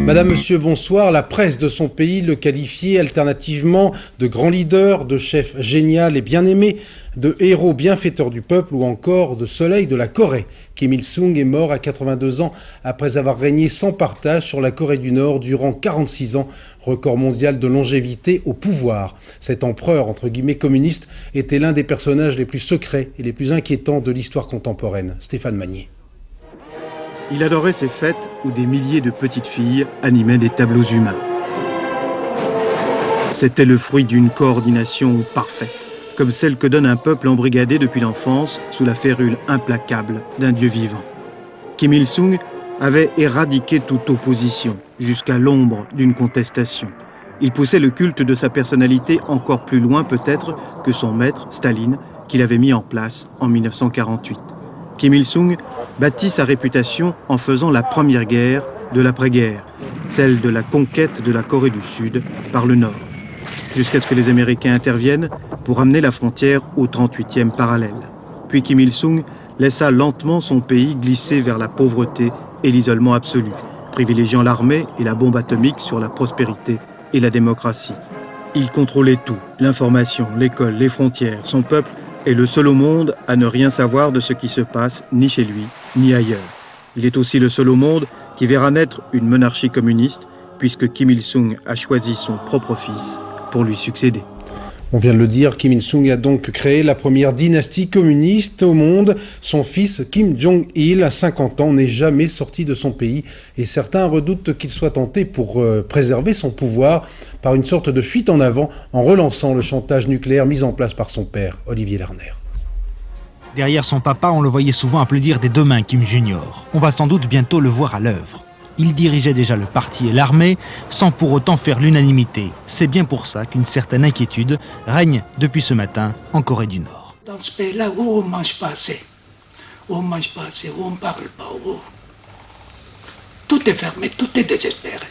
Madame, Monsieur, bonsoir. La presse de son pays le qualifiait alternativement de grand leader, de chef génial et bien aimé, de héros bienfaiteur du peuple ou encore de soleil de la Corée. Kim Il-sung est mort à 82 ans après avoir régné sans partage sur la Corée du Nord durant 46 ans, record mondial de longévité au pouvoir. Cet empereur, entre guillemets, communiste, était l'un des personnages les plus secrets et les plus inquiétants de l'histoire contemporaine. Stéphane Magnier. Il adorait ces fêtes où des milliers de petites filles animaient des tableaux humains. C'était le fruit d'une coordination parfaite, comme celle que donne un peuple embrigadé depuis l'enfance sous la férule implacable d'un dieu vivant. Kim Il-sung avait éradiqué toute opposition, jusqu'à l'ombre d'une contestation. Il poussait le culte de sa personnalité encore plus loin peut-être que son maître, Staline, qu'il avait mis en place en 1948. Kim Il-sung bâtit sa réputation en faisant la première guerre de l'après-guerre, celle de la conquête de la Corée du Sud par le Nord, jusqu'à ce que les Américains interviennent pour amener la frontière au 38e parallèle. Puis Kim Il-sung laissa lentement son pays glisser vers la pauvreté et l'isolement absolu, privilégiant l'armée et la bombe atomique sur la prospérité et la démocratie. Il contrôlait tout, l'information, l'école, les frontières, son peuple est le seul au monde à ne rien savoir de ce qui se passe ni chez lui, ni ailleurs. Il est aussi le seul au monde qui verra naître une monarchie communiste, puisque Kim Il-sung a choisi son propre fils pour lui succéder. On vient de le dire, Kim Il-sung a donc créé la première dynastie communiste au monde. Son fils, Kim Jong-il, à 50 ans, n'est jamais sorti de son pays et certains redoutent qu'il soit tenté pour préserver son pouvoir par une sorte de fuite en avant en relançant le chantage nucléaire mis en place par son père, Olivier Lerner. Derrière son papa, on le voyait souvent applaudir des deux mains Kim Junior. On va sans doute bientôt le voir à l'œuvre. Il dirigeait déjà le parti et l'armée sans pour autant faire l'unanimité. C'est bien pour ça qu'une certaine inquiétude règne depuis ce matin en Corée du Nord. Dans ce pays-là où on ne mange pas assez, où on ne parle pas, où tout est fermé, tout est désespéré.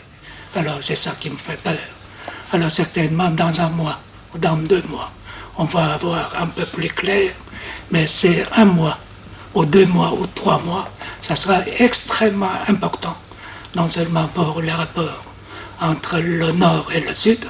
Alors c'est ça qui me fait peur. Alors certainement dans un mois ou dans 2 mois, on va avoir un peu plus clair, mais c'est 1 mois ou 2 mois ou 3 mois, ça sera extrêmement important. Non seulement pour les rapports entre le Nord et le Sud,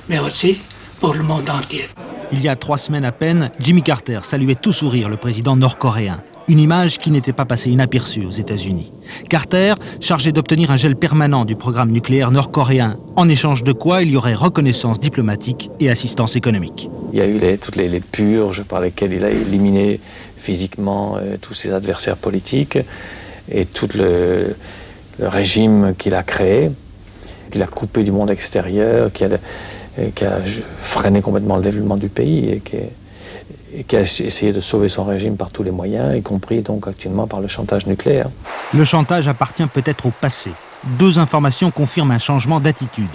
mais aussi pour le monde entier. Il y a 3 semaines à peine, Jimmy Carter saluait tout sourire le président nord-coréen. Une image qui n'était pas passée inaperçue aux États-Unis. Carter, chargé d'obtenir un gel permanent du programme nucléaire nord-coréen, en échange de quoi il y aurait reconnaissance diplomatique et assistance économique. Il y a eu toutes les purges par lesquelles il a éliminé physiquement tous ses adversaires politiques et tout le régime qu'il a créé, qu'il a coupé du monde extérieur, qui a freiné complètement le développement du pays et qui a essayé de sauver son régime par tous les moyens, y compris donc actuellement par le chantage nucléaire. Le chantage appartient peut-être au passé. 2 informations confirment un changement d'attitude.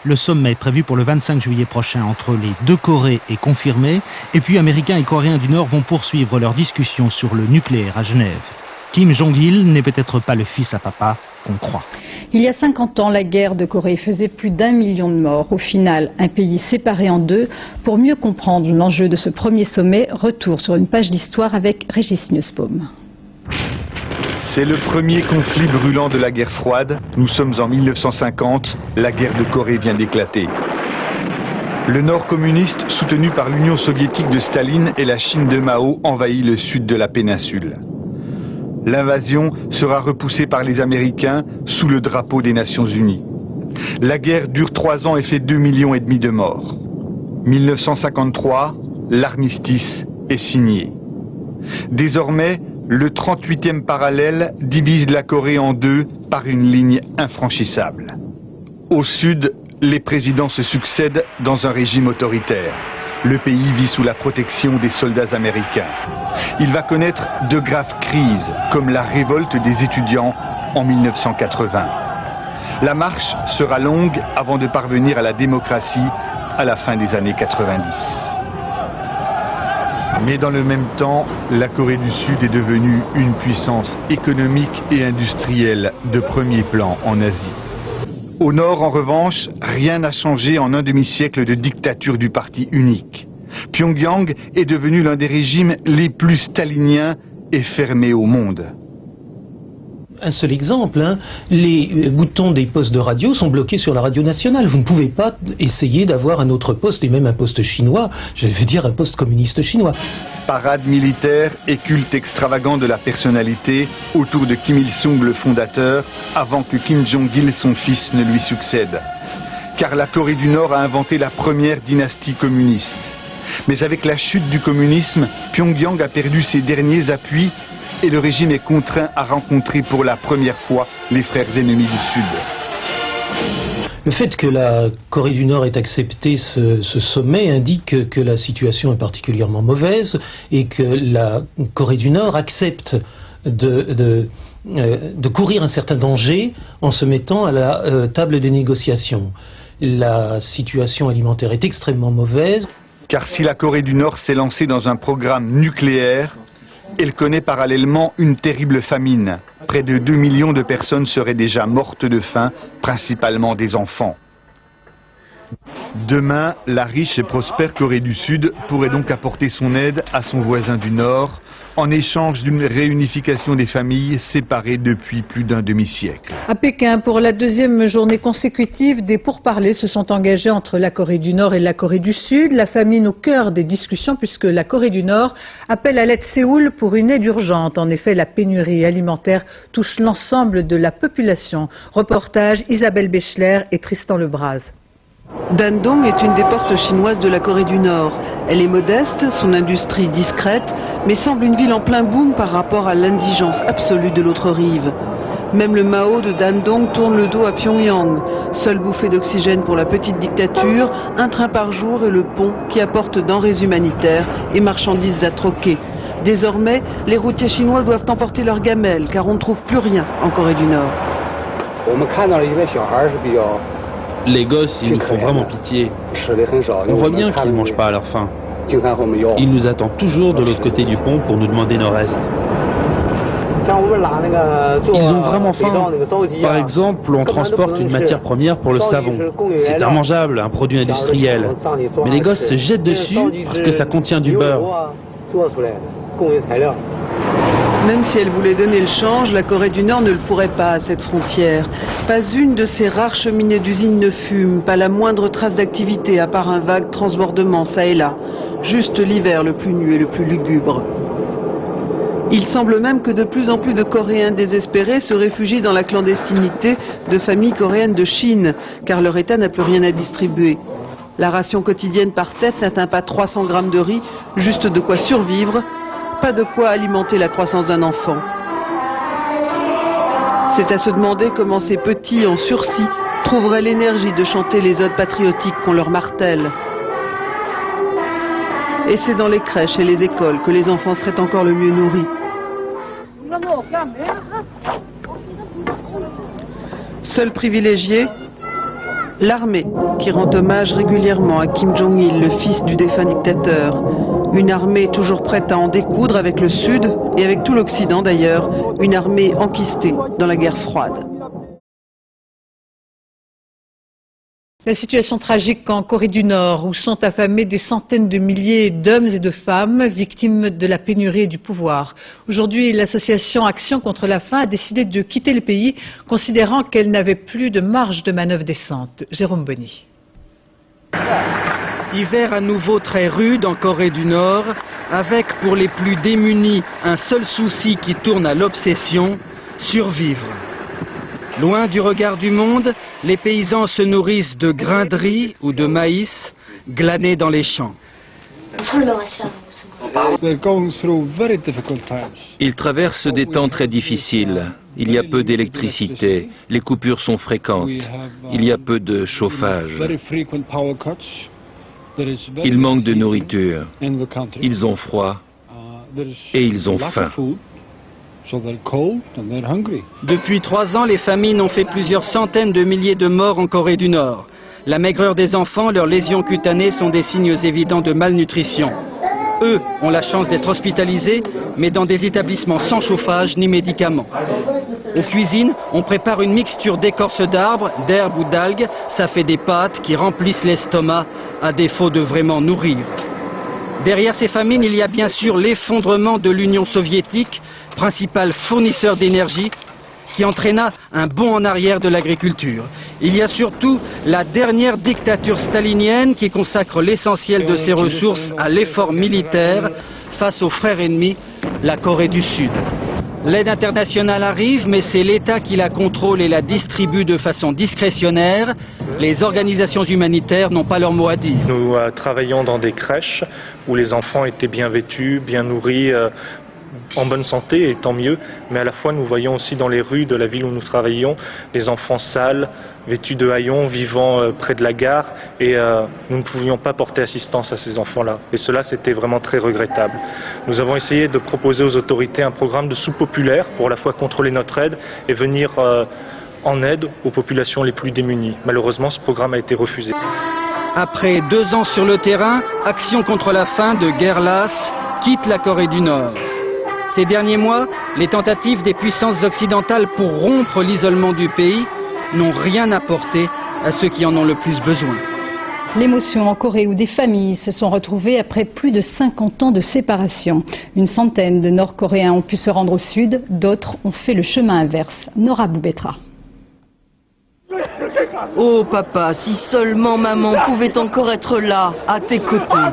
Le sommet prévu pour le 25 juillet prochain entre les 2 Corées est confirmé, et puis Américains et Coréens du Nord vont poursuivre leurs discussions sur le nucléaire à Genève. Kim Jong-il n'est peut-être pas le fils à papa qu'on croit. Il y a 50 ans, la guerre de Corée faisait plus d'1 million de morts. Au final, un pays séparé en 2. Pour mieux comprendre l'enjeu de ce premier sommet, retour sur une page d'histoire avec Régis Nussbaum. C'est le premier conflit brûlant de la guerre froide. Nous sommes en 1950, la guerre de Corée vient d'éclater. Le Nord communiste, soutenu par l'Union soviétique de Staline et la Chine de Mao, envahit le sud de la péninsule. L'invasion sera repoussée par les Américains sous le drapeau des Nations Unies. La guerre dure 3 ans et fait 2,5 millions de morts. 1953, l'armistice est signé. Désormais, le 38e parallèle divise la Corée en 2 par une ligne infranchissable. Au sud, les présidents se succèdent dans un régime autoritaire. Le pays vit sous la protection des soldats américains. Il va connaître de graves crises, comme la révolte des étudiants en 1980. La marche sera longue avant de parvenir à la démocratie à la fin des années 90. Mais dans le même temps, la Corée du Sud est devenue une puissance économique et industrielle de premier plan en Asie. Au nord, en revanche, rien n'a changé en un demi-siècle de dictature du parti unique. Pyongyang est devenu l'un des régimes les plus staliniens et fermés au monde. Un seul exemple, hein, les boutons des postes de radio sont bloqués sur la radio nationale. Vous ne pouvez pas essayer d'avoir un autre poste, et même un poste chinois, je veux dire un poste communiste chinois. Parade militaire et culte extravagant de la personnalité autour de Kim Il-sung, le fondateur, avant que Kim Jong-il, son fils, ne lui succède. Car la Corée du Nord a inventé la première dynastie communiste. Mais avec la chute du communisme, Pyongyang a perdu ses derniers appuis et le régime est contraint à rencontrer pour la première fois les frères ennemis du Sud. Le fait que la Corée du Nord ait accepté ce sommet indique que la situation est particulièrement mauvaise et que la Corée du Nord accepte de courir un certain danger en se mettant à la table des négociations. La situation alimentaire est extrêmement mauvaise. Car si la Corée du Nord s'est lancée dans un programme nucléaire, elle connaît parallèlement une terrible famine. Près de 2 millions de personnes seraient déjà mortes de faim, principalement des enfants. Demain, la riche et prospère Corée du Sud pourrait donc apporter son aide à son voisin du Nord, en échange d'une réunification des familles séparées depuis plus d'un demi-siècle. À Pékin, pour la deuxième journée consécutive, des pourparlers se sont engagés entre la Corée du Nord et la Corée du Sud. La famine au cœur des discussions puisque la Corée du Nord appelle à l'aide Séoul pour une aide urgente. En effet, la pénurie alimentaire touche l'ensemble de la population. Reportage Isabelle Béchler et Tristan Lebras. Dandong est une des portes chinoises de la Corée du Nord. Elle est modeste, son industrie discrète, mais semble une ville en plein boom par rapport à l'indigence absolue de l'autre rive. Même le Mao de Dandong tourne le dos à Pyongyang. Seule bouffée d'oxygène pour la petite dictature, un train par jour et le pont qui apporte denrées humanitaires et marchandises à troquer. Désormais, les routiers chinois doivent emporter leurs gamelles car on ne trouve plus rien en Corée du Nord. Les gosses, ils nous font vraiment pitié. On voit bien qu'ils ne mangent pas à leur faim. Ils nous attendent toujours de l'autre côté du pont pour nous demander nos restes. Ils ont vraiment faim. Par exemple, on transporte une matière première pour le savon. C'est immangeable, un produit industriel. Mais les gosses se jettent dessus parce que ça contient du beurre. Même si elle voulait donner le change, la Corée du Nord ne le pourrait pas à cette frontière. Pas une de ces rares cheminées d'usines ne fume, pas la moindre trace d'activité à part un vague transbordement ça et là. Juste l'hiver le plus nu et le plus lugubre. Il semble même que de plus en plus de Coréens désespérés se réfugient dans la clandestinité de familles coréennes de Chine, car leur État n'a plus rien à distribuer. La ration quotidienne par tête n'atteint pas 300 grammes de riz, juste de quoi survivre. Pas de quoi alimenter la croissance d'un enfant. C'est à se demander comment ces petits en sursis trouveraient l'énergie de chanter les odes patriotiques qu'on leur martèle. Et c'est dans les crèches et les écoles que les enfants seraient encore le mieux nourris. Seul privilégié, l'armée, qui rend hommage régulièrement à Kim Jong-il, le fils du défunt dictateur. Une armée toujours prête à en découdre avec le Sud et avec tout l'Occident d'ailleurs. Une armée enquistée dans la guerre froide. La situation tragique en Corée du Nord, où sont affamés des centaines de milliers d'hommes et de femmes victimes de la pénurie et du pouvoir. Aujourd'hui, l'association Action contre la faim a décidé de quitter le pays, considérant qu'elle n'avait plus de marge de manœuvre décente. Jérôme Bonny. Hiver à nouveau très rude en Corée du Nord, avec pour les plus démunis un seul souci qui tourne à l'obsession, survivre. Loin du regard du monde, les paysans se nourrissent de grains de riz ou de maïs glanés dans les champs. Ils traversent des temps très difficiles. Il y a peu d'électricité, les coupures sont fréquentes, il y a peu de chauffage. Ils manquent de nourriture, ils ont froid et ils ont faim. Depuis 3 ans, les famines ont fait plusieurs centaines de milliers de morts en Corée du Nord. La maigreur des enfants, leurs lésions cutanées sont des signes évidents de malnutrition. Eux ont la chance d'être hospitalisés, mais dans des établissements sans chauffage ni médicaments. Aux cuisines, on prépare une mixture d'écorce d'arbres, d'herbes ou d'algues. Ça fait des pâtes qui remplissent l'estomac à défaut de vraiment nourrir. Derrière ces famines, il y a bien sûr l'effondrement de l'Union soviétique, principal fournisseur d'énergie. qui entraîna un bond en arrière de l'agriculture. Il y a surtout la dernière dictature stalinienne qui consacre l'essentiel de ses ressources à l'effort militaire face aux frères ennemis, la Corée du Sud. L'aide internationale arrive, mais c'est l'État qui la contrôle et la distribue de façon discrétionnaire. Les organisations humanitaires n'ont pas leur mot à dire. Nous travaillons dans des crèches où les enfants étaient bien vêtus, bien nourris, en bonne santé, et tant mieux. Mais à la fois, nous voyons aussi dans les rues de la ville où nous travaillons les enfants sales, vêtus de haillons, vivant près de la gare. Et nous ne pouvions pas porter assistance à ces enfants-là. Et cela, c'était vraiment très regrettable. Nous avons essayé de proposer aux autorités un programme de soupe populaire pour à la fois contrôler notre aide et venir en aide aux populations les plus démunies. Malheureusement, ce programme a été refusé. Après 2 ans sur le terrain, Action contre la faim de guerre lasse quitte la Corée du Nord. Ces derniers mois, les tentatives des puissances occidentales pour rompre l'isolement du pays n'ont rien apporté à ceux qui en ont le plus besoin. L'émotion en Corée où des familles se sont retrouvées après plus de 50 ans de séparation. Une centaine de Nord-Coréens ont pu se rendre au sud, d'autres ont fait le chemin inverse. Nora Boubetra. Oh papa, si seulement maman pouvait encore être là, à tes côtés.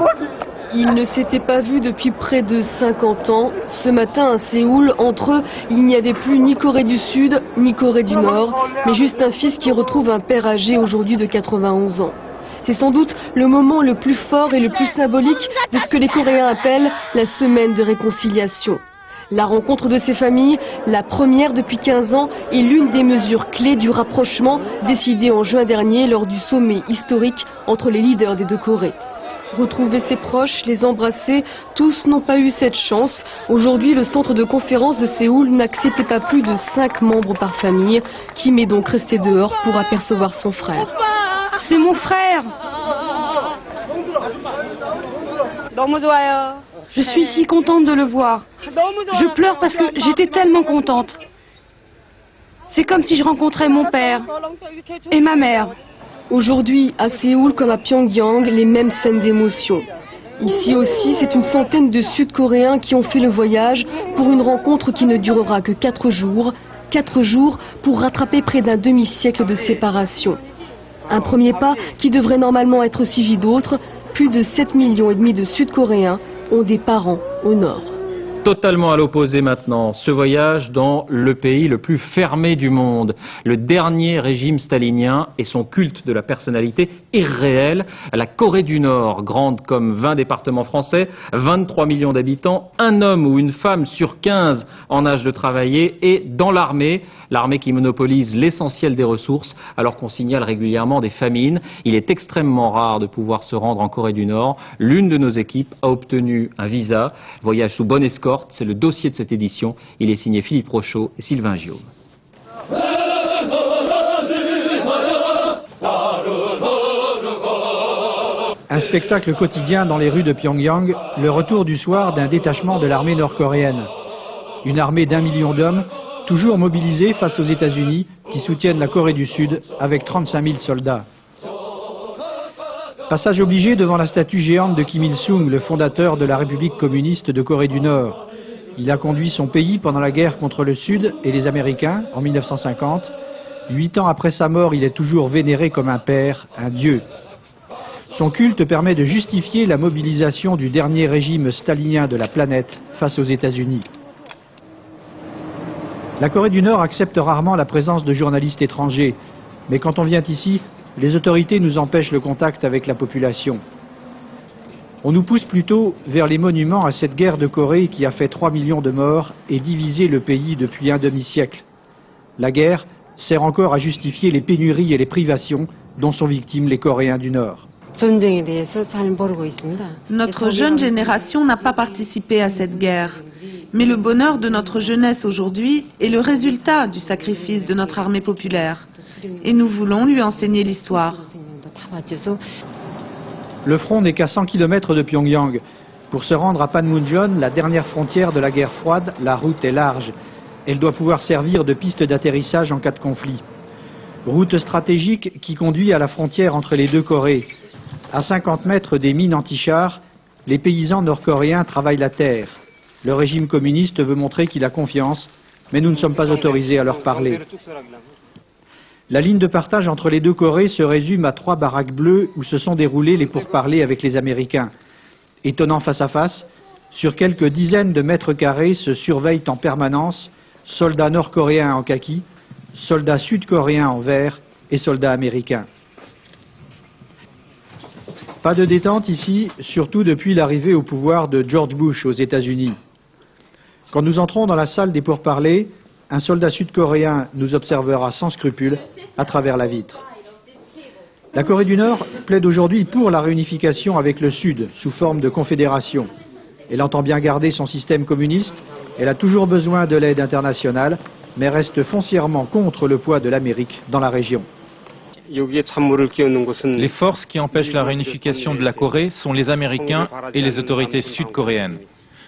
Ils ne s'étaient pas vus depuis près de 50 ans. Ce matin à Séoul, entre eux, il n'y avait plus ni Corée du Sud, ni Corée du Nord, mais juste un fils qui retrouve un père âgé aujourd'hui de 91 ans. C'est sans doute le moment le plus fort et le plus symbolique de ce que les Coréens appellent la semaine de réconciliation. La rencontre de ces familles, la première depuis 15 ans, est l'une des mesures clés du rapprochement décidé en juin dernier lors du sommet historique entre les leaders des deux Corées. Retrouver ses proches, les embrasser, tous n'ont pas eu cette chance. Aujourd'hui, le centre de conférence de Séoul n'acceptait pas plus de 5 membres par famille. Kim est donc resté dehors pour apercevoir son frère. C'est mon frère! Je suis si contente de le voir. Je pleure parce que j'étais tellement contente. C'est comme si je rencontrais mon père et ma mère. Aujourd'hui, à Séoul comme à Pyongyang, les mêmes scènes d'émotion. Ici aussi, c'est une centaine de Sud-Coréens qui ont fait le voyage pour une rencontre qui ne durera que 4 jours. 4 jours pour rattraper près d'un demi-siècle de séparation. Un premier pas qui devrait normalement être suivi d'autres. Plus de 7,5 millions de Sud-Coréens ont des parents au nord. Totalement à l'opposé maintenant, ce voyage dans le pays le plus fermé du monde. Le dernier régime stalinien et son culte de la personnalité irréel. La Corée du Nord, grande comme 20 départements français, 23 millions d'habitants, un homme ou une femme sur 15 en âge de travailler et dans l'armée. L'armée qui monopolise l'essentiel des ressources alors qu'on signale régulièrement des famines. Il est extrêmement rare de pouvoir se rendre en Corée du Nord. L'une de nos équipes a obtenu un visa. Voyage sous bonne escorte. C'est le dossier de cette édition. Il est signé Philippe Rochaud et Sylvain Giomme. Un spectacle quotidien dans les rues de Pyongyang, le retour du soir d'un détachement de l'armée nord-coréenne. Une armée d'1 million d'hommes, toujours mobilisée face aux États-Unis, qui soutiennent la Corée du Sud avec 35 000 soldats. Passage obligé devant la statue géante de Kim Il-sung, le fondateur de la République communiste de Corée du Nord. Il a conduit son pays pendant la guerre contre le Sud et les Américains en 1950. 8 ans après sa mort, il est toujours vénéré comme un père, un dieu. Son culte permet de justifier la mobilisation du dernier régime stalinien de la planète face aux États-Unis. La Corée du Nord accepte rarement la présence de journalistes étrangers, mais quand on vient ici, les autorités nous empêchent le contact avec la population. On nous pousse plutôt vers les monuments à cette guerre de Corée qui a fait 3 millions de morts et divisé le pays depuis un demi-siècle. La guerre sert encore à justifier les pénuries et les privations dont sont victimes les Coréens du Nord. Notre jeune génération n'a pas participé à cette guerre. Mais le bonheur de notre jeunesse aujourd'hui est le résultat du sacrifice de notre armée populaire. Et nous voulons lui enseigner l'histoire. Le front n'est qu'à 100 km de Pyongyang. Pour se rendre à Panmunjom, la dernière frontière de la guerre froide, la route est large. Elle doit pouvoir servir de piste d'atterrissage en cas de conflit. Route stratégique qui conduit à la frontière entre les deux Corées. À 50 mètres des mines anti-chars, les paysans nord-coréens travaillent la terre. Le régime communiste veut montrer qu'il a confiance mais nous ne sommes pas autorisés à leur parler. La ligne de partage entre les deux Corées se résume à 3 baraques bleues où se sont déroulés les pourparlers avec les Américains. Étonnant face à face, sur quelques dizaines de mètres carrés se surveillent en permanence soldats nord-coréens en kaki, soldats sud-coréens en vert et soldats américains. Pas de détente ici, surtout depuis l'arrivée au pouvoir de George Bush aux États-Unis. Quand nous entrons dans la salle des pourparlers, un soldat sud-coréen nous observera sans scrupule à travers la vitre. La Corée du Nord plaide aujourd'hui pour la réunification avec le Sud, sous forme de confédération. Elle entend bien garder son système communiste, elle a toujours besoin de l'aide internationale, mais reste foncièrement contre le poids de l'Amérique dans la région. Les forces qui empêchent la réunification de la Corée sont les Américains et les autorités sud-coréennes.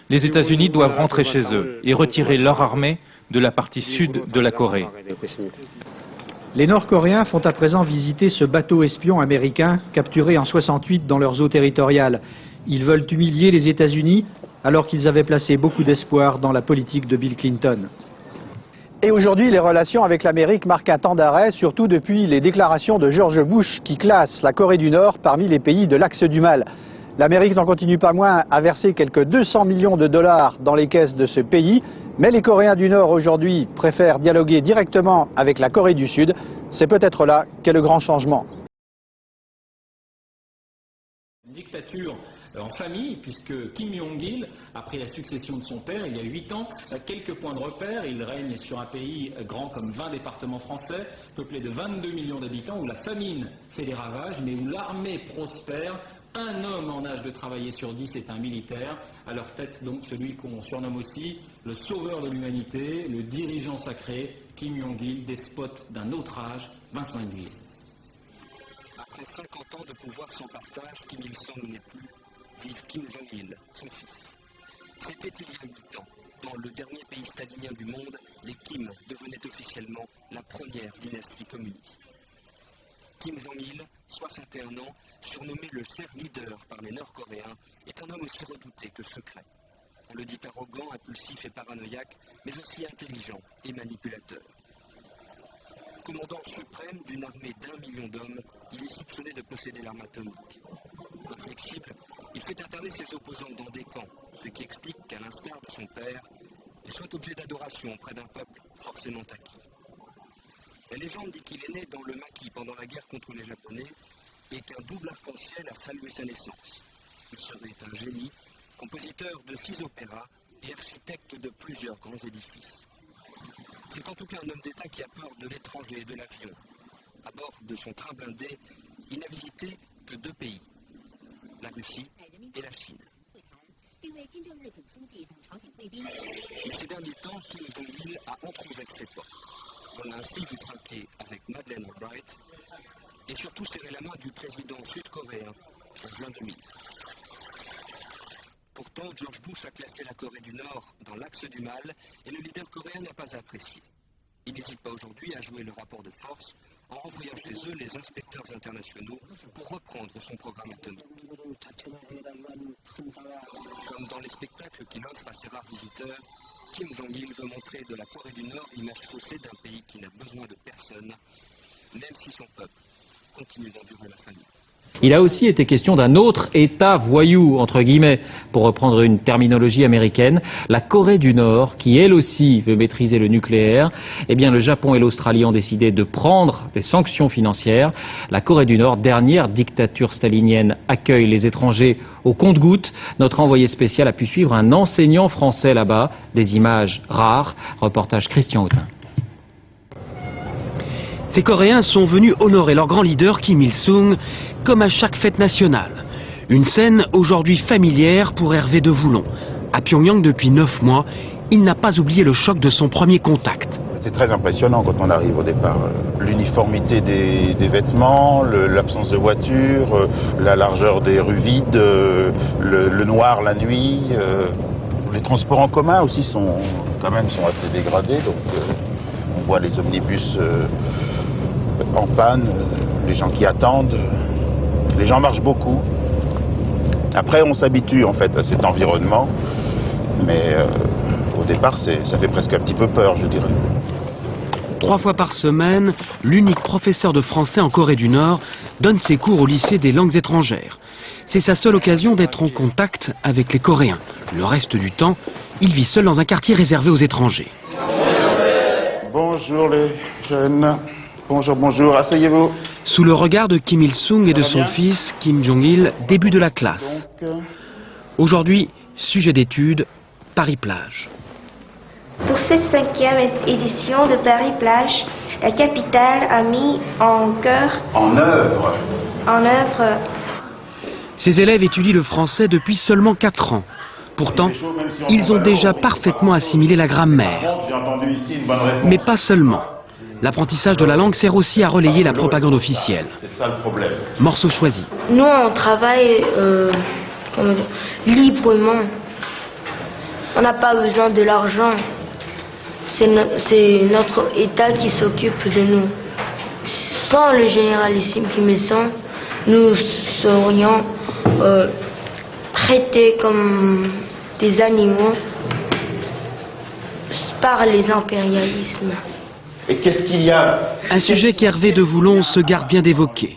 Les États-Unis doivent rentrer chez eux et retirer leur armée de la partie sud de la Corée. Les Nord-Coréens font à présent visiter ce bateau espion américain capturé en 68 dans leurs eaux territoriales. Ils veulent humilier les États-Unis alors qu'ils avaient placé beaucoup d'espoir dans la politique de Bill Clinton. Et aujourd'hui, les relations avec l'Amérique marquent un temps d'arrêt, surtout depuis les déclarations de George Bush qui classe la Corée du Nord parmi les pays de l'axe du mal. L'Amérique n'en continue pas moins à verser quelques 200 millions de dollars dans les caisses de ce pays. Mais les Coréens du Nord aujourd'hui préfèrent dialoguer directement avec la Corée du Sud. C'est peut-être là qu'est le grand changement. Dictature en famille, puisque Kim Jong-il a pris la succession de son père il y a 8 ans. Quelques points de repère, il règne sur un pays grand comme 20 départements français, peuplé de 22 millions d'habitants, où la famine fait des ravages, mais où l'armée prospère. Un homme en âge de travailler sur 10 est un militaire, à leur tête donc celui qu'on surnomme aussi le sauveur de l'humanité, le dirigeant sacré, Kim Jong-il, despote d'un autre âge, 25 juillet. Après 50 ans de pouvoir sans partage, Kim Il-sung n'est plus, vive Kim Jong-il, son fils. C'était il y a 8 ans. Dans le dernier pays stalinien du monde, les Kim devenaient officiellement la première dynastie communiste. Kim Jong-il, 61 ans, surnommé le chef leader par les Nord-Coréens, est un homme aussi redouté que secret. On le dit arrogant, impulsif et paranoïaque, mais aussi intelligent et manipulateur. Commandant suprême d'une armée d'1 million d'hommes, il est soupçonné de posséder l'arme atomique. Inflexible, il fait interner ses opposants dans des camps, ce qui explique qu'à l'instar de son père, il soit objet d'adoration auprès d'un peuple forcément acquis. La légende dit qu'il est né dans le maquis pendant la guerre contre les Japonais et qu'un double arc-en-ciel a salué sa naissance. Il serait un génie, compositeur de 6 opéras et architecte de plusieurs grands édifices. C'est en tout cas un homme d'État qui a peur de l'étranger et de l'avion. À bord de son train blindé, il n'a visité que 2 pays, la Russie et la Chine. Mais ces derniers temps, Kim Jong-il a entrouvert ses portes. On a ainsi vu trinquer avec Madeleine Albright et surtout serré la main du président sud-coréen en juin 2000. Pourtant, George Bush a classé la Corée du Nord dans l'axe du mal et le leader coréen n'a pas apprécié. Il n'hésite pas aujourd'hui à jouer le rapport de force en renvoyant chez eux les inspecteurs internationaux pour reprendre son programme atomique. Comme dans les spectacles qu'il offre à ses rares visiteurs, Kim Jong-il veut montrer de la Corée du Nord l'image faussée d'un pays qui n'a besoin de personne, même si son peuple continue d'endurer la famine. Il a aussi été question d'un autre État voyou, entre guillemets, pour reprendre une terminologie américaine, la Corée du Nord, qui elle aussi veut maîtriser le nucléaire. Eh bien, le Japon et l'Australie ont décidé de prendre des sanctions financières. La Corée du Nord, dernière dictature stalinienne, accueille les étrangers au compte-gouttes. Notre envoyé spécial a pu suivre un enseignant français là-bas. Des images rares. Reportage Christian Autin. Ces Coréens sont venus honorer leur grand leader Kim Il-sung, comme à chaque fête nationale. Une scène aujourd'hui familière pour Hervé de Voulon. À Pyongyang depuis 9 mois, il n'a pas oublié le choc de son premier contact. C'est très impressionnant quand on arrive au départ. L'uniformité des vêtements, l'absence de voitures, la largeur des rues vides, le noir la nuit. Les transports en commun aussi sont assez dégradés. Donc on voit les omnibus en panne, les gens qui attendent. Les gens marchent beaucoup. Après, on s'habitue en fait à cet environnement, mais au départ, ça fait presque un petit peu peur, je dirais. 3 fois par semaine, l'unique professeur de français en Corée du Nord donne ses cours au lycée des langues étrangères. C'est sa seule occasion d'être en contact avec les Coréens. Le reste du temps, il vit seul dans un quartier réservé aux étrangers. Bonjour les jeunes. Bonjour, bonjour, asseyez-vous. Sous le regard de Kim Il-sung et de son fils, Kim Jong-il, début de la classe. Aujourd'hui, sujet d'étude, Paris-Plage. Pour cette 5e édition de Paris-Plage, la capitale a mis en œuvre. Ces élèves étudient le français depuis seulement 4 ans. Pourtant, ils ont déjà parfaitement assimilé la grammaire. Mais pas seulement. L'apprentissage de la langue sert aussi à relayer la propagande officielle. C'est ça le problème. Morceau choisi. Nous, on travaille librement. On n'a pas besoin de l'argent. C'est notre État qui s'occupe de nous. Sans le généralissime Kim Il-sung, nous serions traités comme des animaux par les impérialismes. Et qu'est-ce qu'il y a? Un sujet qu'Hervé de Voulon se garde bien d'évoquer.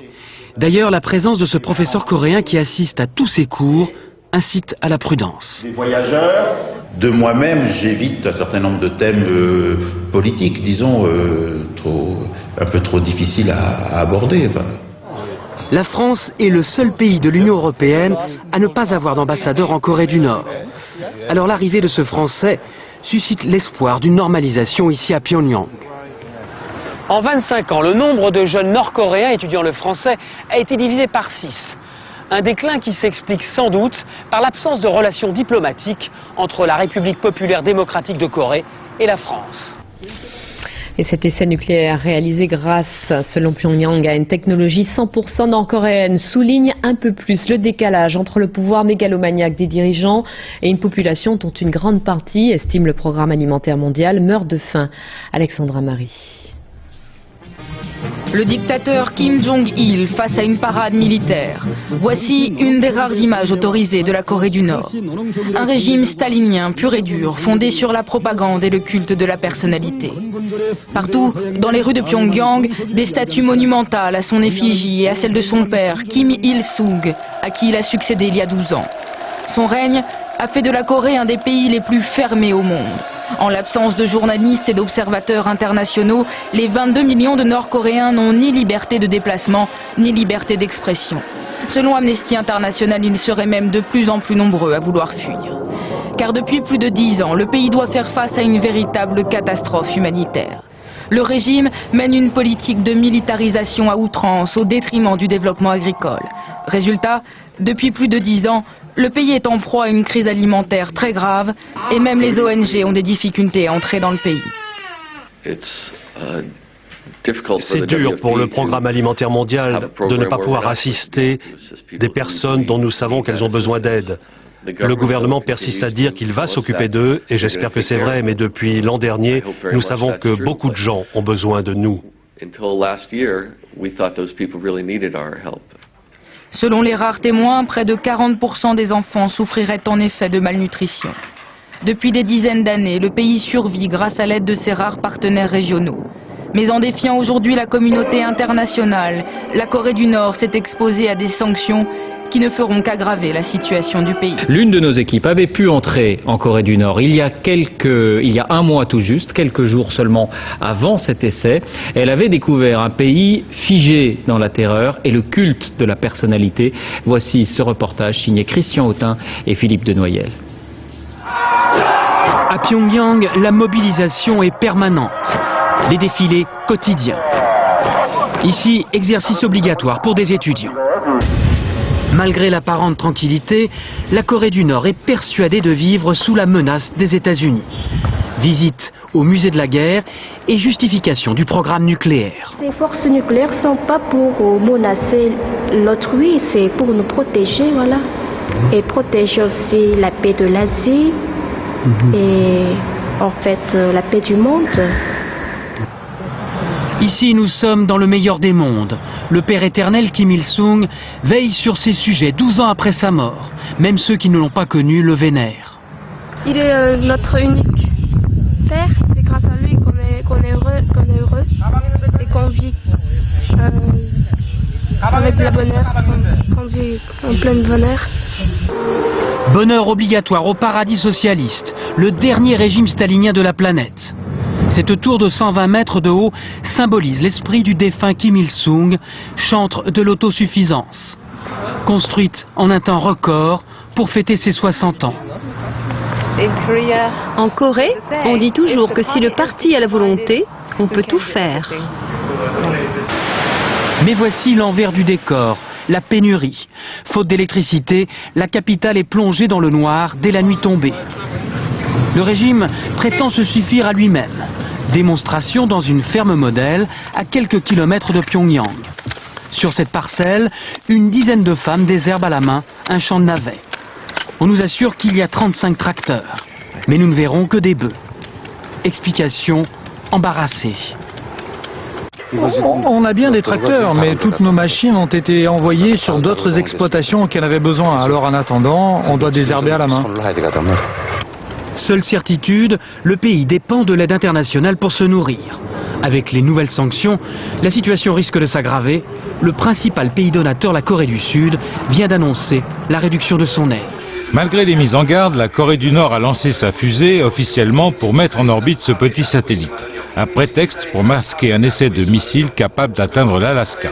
D'ailleurs, la présence de ce professeur coréen qui assiste à tous ses cours incite à la prudence. Les voyageurs, de moi-même, j'évite un certain nombre de thèmes politiques, disons, un peu trop difficiles à aborder. Enfin. La France est le seul pays de l'Union européenne à ne pas avoir d'ambassadeur en Corée du Nord. Alors l'arrivée de ce Français suscite l'espoir d'une normalisation ici à Pyongyang. En 25 ans, le nombre de jeunes nord-coréens étudiant le français a été divisé par 6. Un déclin qui s'explique sans doute par l'absence de relations diplomatiques entre la République populaire démocratique de Corée et la France. Et cet essai nucléaire réalisé grâce, selon Pyongyang, à une technologie 100% nord-coréenne souligne un peu plus le décalage entre le pouvoir mégalomaniaque des dirigeants et une population dont une grande partie, estime le Programme alimentaire mondial, meurt de faim. Alexandra Marie. Le dictateur Kim Jong-il face à une parade militaire. Voici une des rares images autorisées de la Corée du Nord. Un régime stalinien pur et dur, fondé sur la propagande et le culte de la personnalité. Partout, dans les rues de Pyongyang, des statues monumentales à son effigie et à celle de son père, Kim Il-sung, à qui il a succédé il y a 12 ans. Son règne a fait de la Corée un des pays les plus fermés au monde. En l'absence de journalistes et d'observateurs internationaux, les 22 millions de Nord-Coréens n'ont ni liberté de déplacement, ni liberté d'expression. Selon Amnesty International, ils seraient même de plus en plus nombreux à vouloir fuir. Car depuis plus de 10 ans, le pays doit faire face à une véritable catastrophe humanitaire. Le régime mène une politique de militarisation à outrance au détriment du développement agricole. Résultat, depuis plus de 10 ans, le pays est en proie à une crise alimentaire très grave et même les ONG ont des difficultés à entrer dans le pays. C'est dur pour le Programme alimentaire mondial de ne pas pouvoir assister des personnes dont nous savons qu'elles ont besoin d'aide. Le gouvernement persiste à dire qu'il va s'occuper d'eux, et j'espère que c'est vrai, mais depuis l'an dernier, nous savons que beaucoup de gens ont besoin de nous. Selon les rares témoins, près de 40% des enfants souffriraient en effet de malnutrition. Depuis des dizaines d'années, le pays survit grâce à l'aide de ses rares partenaires régionaux. Mais en défiant aujourd'hui la communauté internationale, la Corée du Nord s'est exposée à des sanctions qui ne feront qu'aggraver la situation du pays. L'une de nos équipes avait pu entrer en Corée du Nord il y a un mois tout juste, quelques jours seulement avant cet essai. Elle avait découvert un pays figé dans la terreur et le culte de la personnalité. Voici ce reportage signé Christian Autin et Philippe Denoyel. À Pyongyang, la mobilisation est permanente. Les défilés quotidiens. Ici, exercice obligatoire pour des étudiants. Malgré l'apparente tranquillité, la Corée du Nord est persuadée de vivre sous la menace des États-Unis. Visite au musée de la guerre et justification du programme nucléaire. Ces forces nucléaires ne sont pas pour menacer l'autrui, c'est pour nous protéger, voilà. Et protéger aussi la paix de l'Asie et en fait la paix du monde. Ici, nous sommes dans le meilleur des mondes. Le Père éternel Kim Il-sung veille sur ces sujets 12 ans après sa mort. Même ceux qui ne l'ont pas connu le vénèrent. Il est notre unique père, c'est grâce à lui qu'on est heureux et qu'on vit avec le bonheur, qu'on vit en plein bonheur. Bonheur obligatoire au paradis socialiste, le dernier régime stalinien de la planète. Cette tour de 120 mètres de haut symbolise l'esprit du défunt Kim Il-sung, chantre de l'autosuffisance. Construite en un temps record pour fêter ses 60 ans. En Corée, on dit toujours que si le parti a la volonté, on peut tout faire. Mais voici l'envers du décor, la pénurie. Faute d'électricité, la capitale est plongée dans le noir dès la nuit tombée. Le régime prétend se suffire à lui-même. Démonstration dans une ferme modèle à quelques kilomètres de Pyongyang. Sur cette parcelle, une dizaine de femmes désherbent à la main un champ de navets. On nous assure qu'il y a 35 tracteurs, mais nous ne verrons que des bœufs. Explication embarrassée. On a bien des tracteurs, mais toutes nos machines ont été envoyées sur d'autres exploitations qui en avaient besoin. Alors en attendant, on doit désherber à la main. Seule certitude, le pays dépend de l'aide internationale pour se nourrir. Avec les nouvelles sanctions, la situation risque de s'aggraver. Le principal pays donateur, la Corée du Sud, vient d'annoncer la réduction de son aide. Malgré les mises en garde, la Corée du Nord a lancé sa fusée officiellement pour mettre en orbite ce petit satellite. Un prétexte pour masquer un essai de missile capable d'atteindre l'Alaska.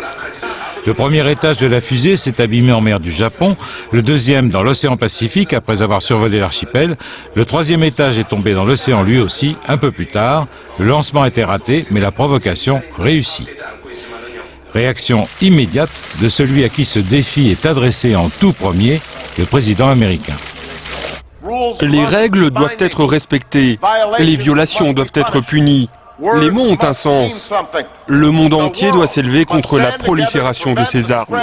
Le premier étage de la fusée s'est abîmé en mer du Japon, le deuxième dans l'océan Pacifique après avoir survolé l'archipel, le troisième étage est tombé dans l'océan lui aussi un peu plus tard. Le lancement a été raté, mais la provocation réussie. Réaction immédiate de celui à qui ce défi est adressé en tout premier, le président américain. Les règles doivent être respectées, les violations doivent être punies. Les mots ont un sens. Le monde entier doit s'élever contre la prolifération de ces armes.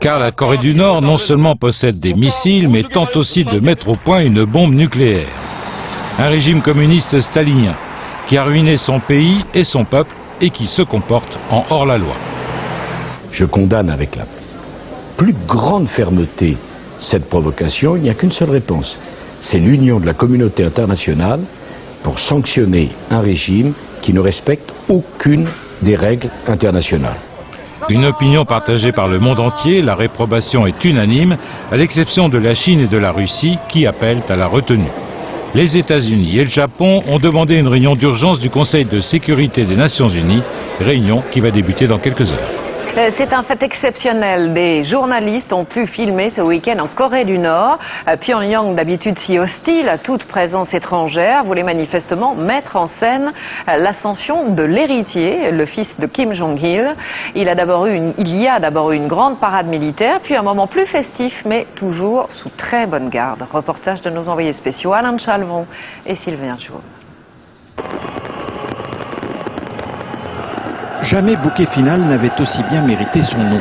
Car la Corée du Nord non seulement possède des missiles, mais tente aussi de mettre au point une bombe nucléaire. Un régime communiste stalinien qui a ruiné son pays et son peuple et qui se comporte en hors-la-loi. Je condamne avec la plus grande fermeté cette provocation. Il n'y a qu'une seule réponse. C'est l'union de la communauté internationale pour sanctionner un régime qui ne respecte aucune des règles internationales. Une opinion partagée par le monde entier, la réprobation est unanime, à l'exception de la Chine et de la Russie qui appellent à la retenue. Les États-Unis et le Japon ont demandé une réunion d'urgence du Conseil de sécurité des Nations Unies, réunion qui va débuter dans quelques heures. C'est un fait exceptionnel. Des journalistes ont pu filmer ce week-end en Corée du Nord. Pyongyang, d'habitude si hostile à toute présence étrangère, voulait manifestement mettre en scène l'ascension de l'héritier, le fils de Kim Jong-il. Il y a d'abord eu une grande parade militaire, puis un moment plus festif, mais toujours sous très bonne garde. Reportage de nos envoyés spéciaux Alain Chalvon et Sylvain Jouve. Jamais bouquet final n'avait aussi bien mérité son nom.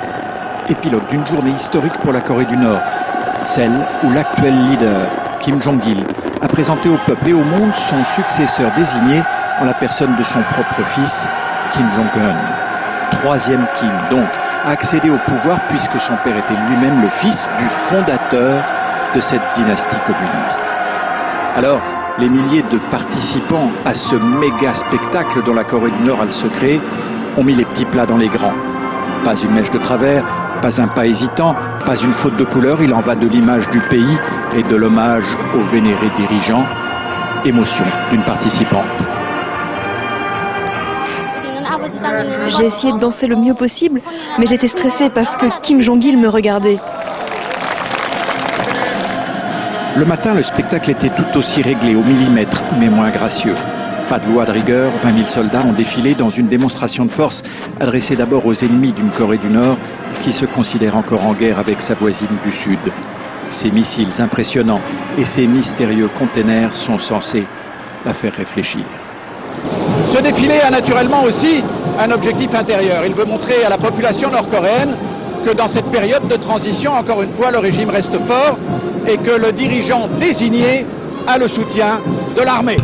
Épilogue d'une journée historique pour la Corée du Nord. Celle où l'actuel leader, Kim Jong-il, a présenté au peuple et au monde son successeur désigné en la personne de son propre fils, Kim Jong-un. Troisième Kim, donc, a accédé au pouvoir puisque son père était lui-même le fils du fondateur de cette dynastie communiste. Alors, les milliers de participants à ce méga spectacle dont la Corée du Nord a le secret ont mis les petits plats dans les grands. Pas une mèche de travers, pas un pas hésitant, pas une faute de couleur, il en va de l'image du pays et de l'hommage au vénéré dirigeant. Émotion d'une participante. J'ai essayé de danser le mieux possible, mais j'étais stressée parce que Kim Jong-il me regardait. Le matin, le spectacle était tout aussi réglé au millimètre, mais moins gracieux. Pas de loi de rigueur, 20 000 soldats ont défilé dans une démonstration de force adressée d'abord aux ennemis d'une Corée du Nord qui se considère encore en guerre avec sa voisine du Sud. Ces missiles impressionnants et ces mystérieux containers sont censés la faire réfléchir. Ce défilé a naturellement aussi un objectif intérieur. Il veut montrer à la population nord-coréenne que dans cette période de transition, encore une fois, le régime reste fort et que le dirigeant désigné a le soutien de l'armée.